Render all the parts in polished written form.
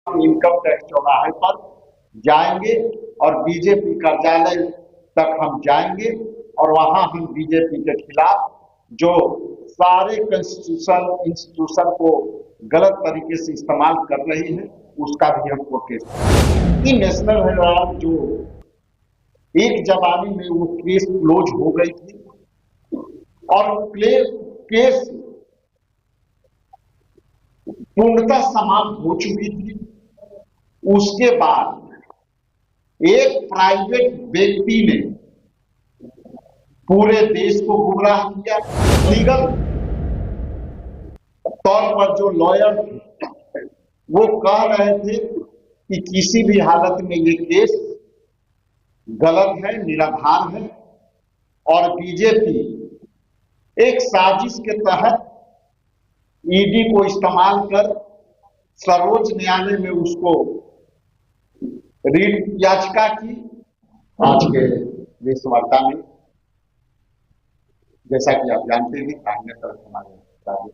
हम income tax चौराहे पर जाएंगे और बीजेपी कार्यालय तक हम जाएंगे और वहां हम बीजेपी के खिलाफ जो सारे कॉन्स्टिट्यूशन इंस्टीट्यूशन को गलत तरीके से इस्तेमाल कर रही है उसका भी हमको केस नेशनल हेराल्ड जो एक जमाने में वो केस क्लोज हो गई थी और केस पूर्णतः समाप्त हो चुकी थी। उसके बाद एक प्राइवेट व्यक्ति ने पूरे देश को गुमराह किया। लीगल तौर पर जो लॉयर थे वो कह रहे थे कि किसी भी हालत में ये केस गलत है, निराधार है और बीजेपी एक साजिश के तहत ईडी को इस्तेमाल कर सर्वोच्च न्यायालय में उसको रीट याचिका की। आज के प्रेस वार्ता में जैसा कि आप जानते हैं दाहिने तरफ हमारे राज्य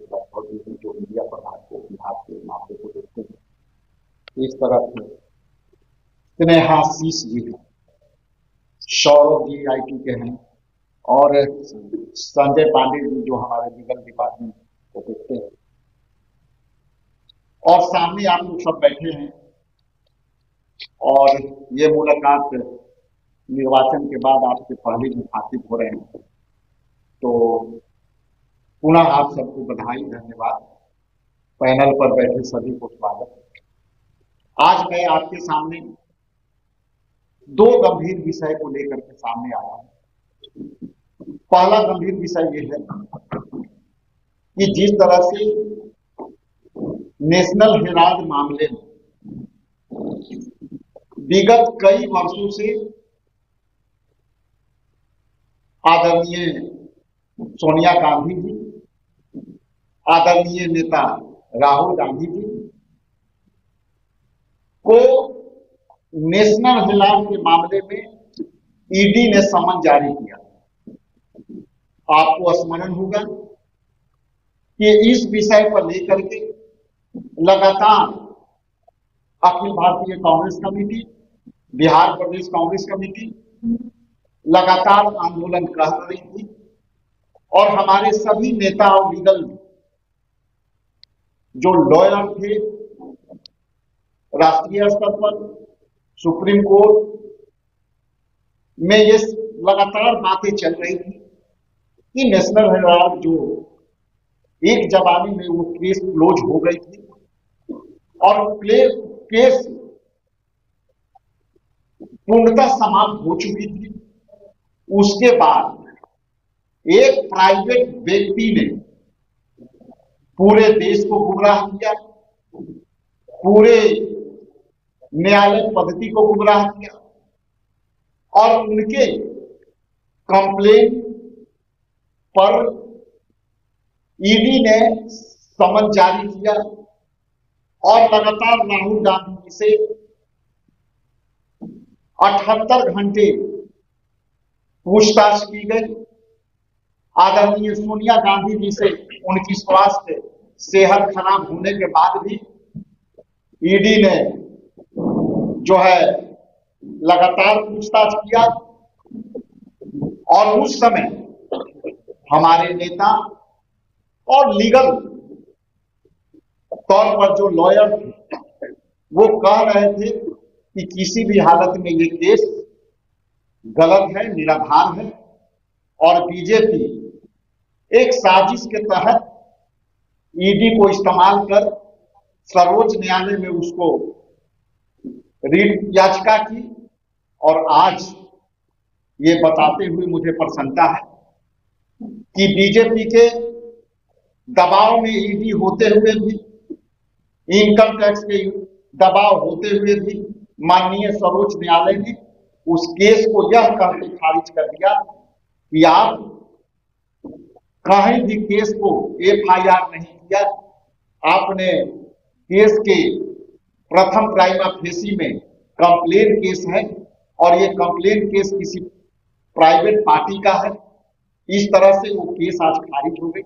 जो मीडिया प्रभाग के मामले को देखते हैं, इस तरफ स्नेहाशीष जी हैं, सौरभ जी आईटी के हैं और संजय पांडे जी जो हमारे लीगल डिपार्टमेंट को देखते हैं और सामने आप लोग सब बैठे हैं और ये मुलाकात निर्वाचन के बाद आपसे पहले मुखातिब हो रहे हैं, तो पुनः आप सबको बधाई, धन्यवाद। पैनल पर बैठे सभी को स्वागत। आज मैं आपके सामने दो गंभीर विषय को लेकर के सामने आया हूं। पहला गंभीर विषय ये है कि जिस तरह से नेशनल हेराल्ड मामले में विगत कई वर्षों से आदरणीय सोनिया गांधी जी, आदरणीय नेता राहुल गांधी जी को नेशनल हेराल्ड के मामले में ईडी ने समन जारी किया। आपको स्मरण होगा कि इस विषय पर लेकर के लगातार अखिल भारतीय कांग्रेस कमेटी, बिहार प्रदेश कांग्रेस कमेटी लगातार आंदोलन कर रही थी और हमारे सभी नेता और लीगल जो लॉयर थे राष्ट्रीय स्तर पर, सुप्रीम कोर्ट में ये लगातार बातें चल रही थी कि नेशनल हेराल्ड जो एक जमाने में वो केस क्लोज हो गई थी और केस पूर्णतः समाप्त हो चुकी थी। उसके बाद एक प्राइवेट व्यक्ति ने पूरे देश को गुमराह किया, पूरे न्यायालय पद्धति को गुमराह किया और उनके कंप्लेन पर ईडी ने समन जारी किया और लगातार राहुल गांधी जी से 78 घंटे पूछताछ की गई। आदरणीय सोनिया गांधी जी से उनकी स्वास्थ्य सेहत खराब होने के बाद भी ईडी ने जो है लगातार पूछताछ किया और उस समय हमारे नेता और लीगल तौर पर जो लॉयर थे वो कह रहे थे कि किसी भी हालत में ये केस गलत है, निराधार है और बीजेपी एक साजिश के तहत ईडी को इस्तेमाल कर सर्वोच्च न्यायालय में उसको रीट याचिका की और आज ये बताते हुए मुझे प्रसन्नता है कि बीजेपी के दबाव में ईडी होते हुए भी, इनकम टैक्स के दबाव होते हुए भी माननीय सर्वोच्च न्यायालय ने उस केस को यह कहकर खारिज कर दिया कि आप कहीं भी केस को एफआईआर नहीं किया, आपने केस के प्रथम प्राइमा फेसी में कंप्लेन केस है और ये कंप्लेन केस किसी प्राइवेट पार्टी का है। इस तरह से वो केस आज खारिज हो गई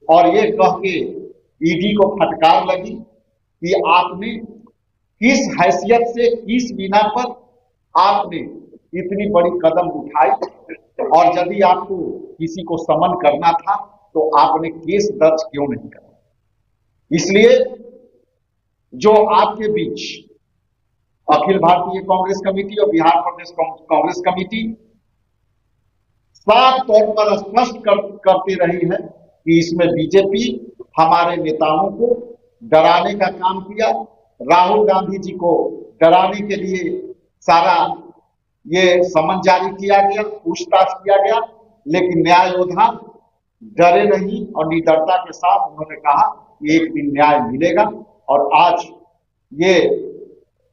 और ये कह के ईडी को फटकार लगी कि आपने किस हैसियत से, किस बिना पर आपने इतनी बड़ी कदम उठाई, और यदि आपको किसी को समन करना था तो आपने केस दर्ज क्यों नहीं करा? इसलिए जो आपके बीच अखिल भारतीय कांग्रेस कमेटी और बिहार प्रदेश कांग्रेस कमेटी साफ तौर पर स्पष्ट करती रही है कि इसमें बीजेपी हमारे नेताओं को डराने का काम किया, राहुल गांधी जी को डराने के लिए सारा ये समन जारी किया गया, पूछताछ किया गया, लेकिन न्याय योद्धा डरे नहीं और निडरता के साथ उन्होंने कहा कि एक दिन न्याय मिलेगा। और आज ये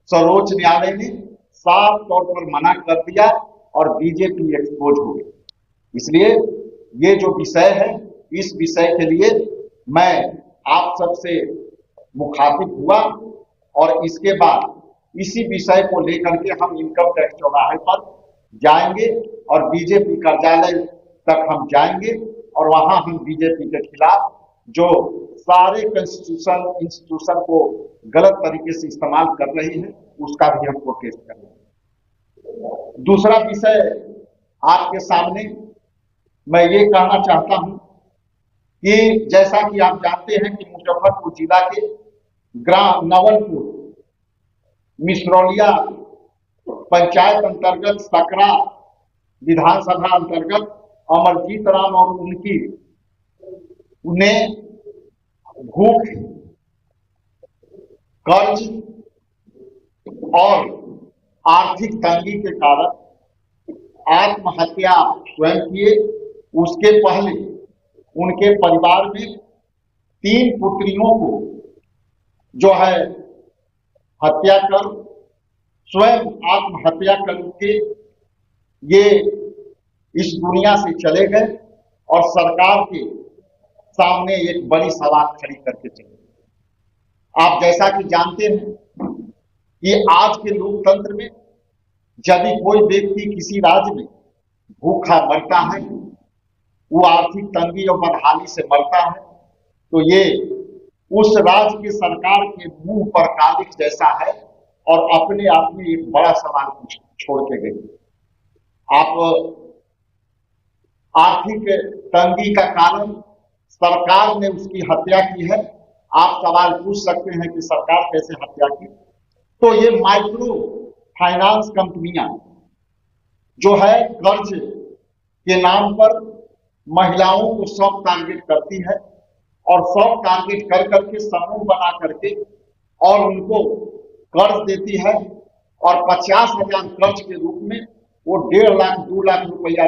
सर्वोच्च न्यायालय ने साफ तौर पर मना कर दिया और बीजेपी एक्सपोज हो गई। इसलिए ये जो विषय है, इस विषय के लिए मैं आप सबसे मुखातिब हुआ और इसके बाद इसी विषय को लेकर के हम इनकम टैक्स चौराहे पर जाएंगे और बीजेपी कार्यालय तक हम जाएंगे और वहां हम बीजेपी के खिलाफ जो सारे इंस्टीट्यूशन को गलत तरीके से इस्तेमाल कर रही है उसका भी हम प्रोटेस्ट करेंगे। दूसरा विषय आपके सामने मैं ये कहना चाहता हूं कि जैसा कि आप जानते हैं कि मुजफ्फरपुर जिला के ग्राम नवलपुर मिश्रौलिया पंचायत अंतर्गत सकरा विधानसभा अंतर्गत अमरजीत राम और उनकी उन्हें भूख, कर्ज और आर्थिक तंगी के कारण आत्महत्या स्वयं किए। उसके पहले उनके परिवार में 3 पुत्रियों को जो है हत्या कर स्वयं आत्महत्या करके ये इस दुनिया से चले गए और सरकार के सामने एक बड़ी सवाल खड़ी करके चले। आप जैसा कि जानते हैं कि आज के लोकतंत्र में यदि कोई व्यक्ति किसी राज्य में भूखा मरता है, वो आर्थिक तंगी और बदहाली से मरता है, तो ये उस राज्य की सरकार के मुंह पर कालिख जैसा है और अपने आप में एक बड़ा सवाल छोड़ के गई। आप आर्थिक तंगी का कारण सरकार ने उसकी हत्या की है। आप सवाल पूछ सकते हैं कि सरकार कैसे हत्या की? तो ये माइक्रो फाइनेंस कंपनियां जो है कर्ज के नाम पर महिलाओं को सॉफ्ट टारगेट करती है और सॉफ्ट टारगेट कर करके समूह बना करके और उनको कर्ज देती है और 50,000 कर्ज के रूप में वो 1.5 लाख 2 लाख रुपया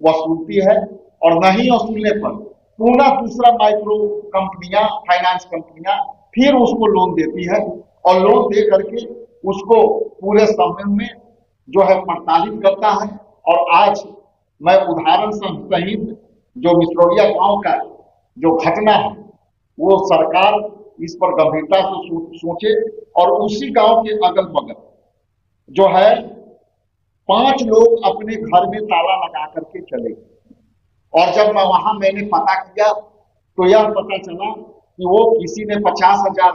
वसूलती है और नहीं वसूलने पर पुनः दूसरा माइक्रो कंपनियां, फाइनेंस कंपनियां फिर उसको लोन देती है और लोन दे करके उसको पूरे समूह में जो है प्रताड़ित करता है। और आज मैं उदाहरण सहित जो मिश्रौलिया गांव का जो घटना है वो सरकार इस पर गंभीरता से सोचे और उसी गांव के अगल बगल जो है 5 लोग अपने घर में ताला लगा करके चले गए और जब मैं वहां मैंने पता किया तो यह पता चला कि वो किसी ने 50,000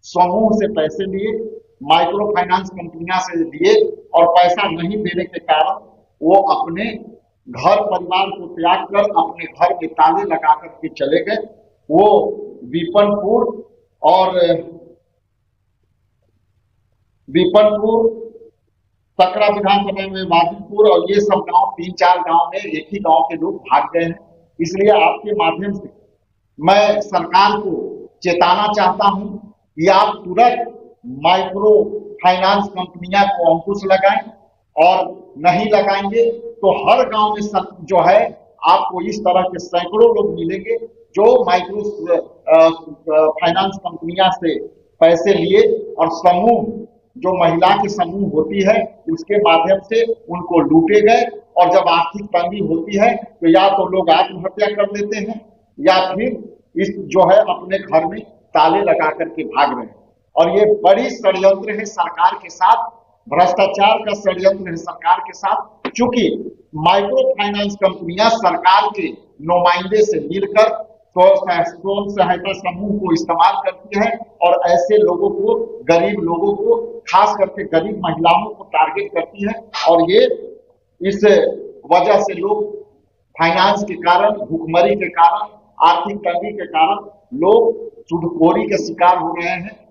समूह से पैसे लिए, माइक्रो फाइनेंस कंपनियां से लिए और पैसा नहीं देने के कारण वो अपने घर परिवार को त्याग कर अपने घर के ताले लगा करके चले गए। वो बीपनपुर सकरा विधानसभा में वादीपुर और ये सब गांव 3-4 गांव में एक ही गांव के लोग भाग गए हैं। इसलिए आपके माध्यम से मैं सरकार को चेताना चाहता हूं कि आप तुरंत माइक्रो फाइनेंस कंपनियां को अंकुश लगाएं और नहीं लगाएंगे तो हर गांव में जो है आपको इस तरह के सैकड़ों लोग मिलेंगे जो माइक्रो फाइनेंस कंपनियां से पैसे लिए और समूह जो महिला के समूह होती है उसके माध्यम से उनको लूटे गए और जब आर्थिक तंगी होती है तो या तो लोग आत्महत्या कर लेते हैं या फिर इस जो है अपने घर में ताले लगा करके भाग रहे हैं। और ये बड़ी षड्यंत्र है सरकार के साथ, भ्रष्टाचार का षड्यंत्र है सरकार के साथ। चूंकि माइक्रो फाइनेंस कंपनियां सरकार के नुमाइंदे से मिलकर स्वयं सहायता समूह को इस्तेमाल करती है और ऐसे लोगों को, गरीब लोगों को, खास करके गरीब महिलाओं को टारगेट करती है। और ये इस वजह से लोग फाइनेंस के कारण, भूखमरी के कारण, आर्थिक तंगी के कारण लोग सूदखोरी के शिकार हो रहे हैं।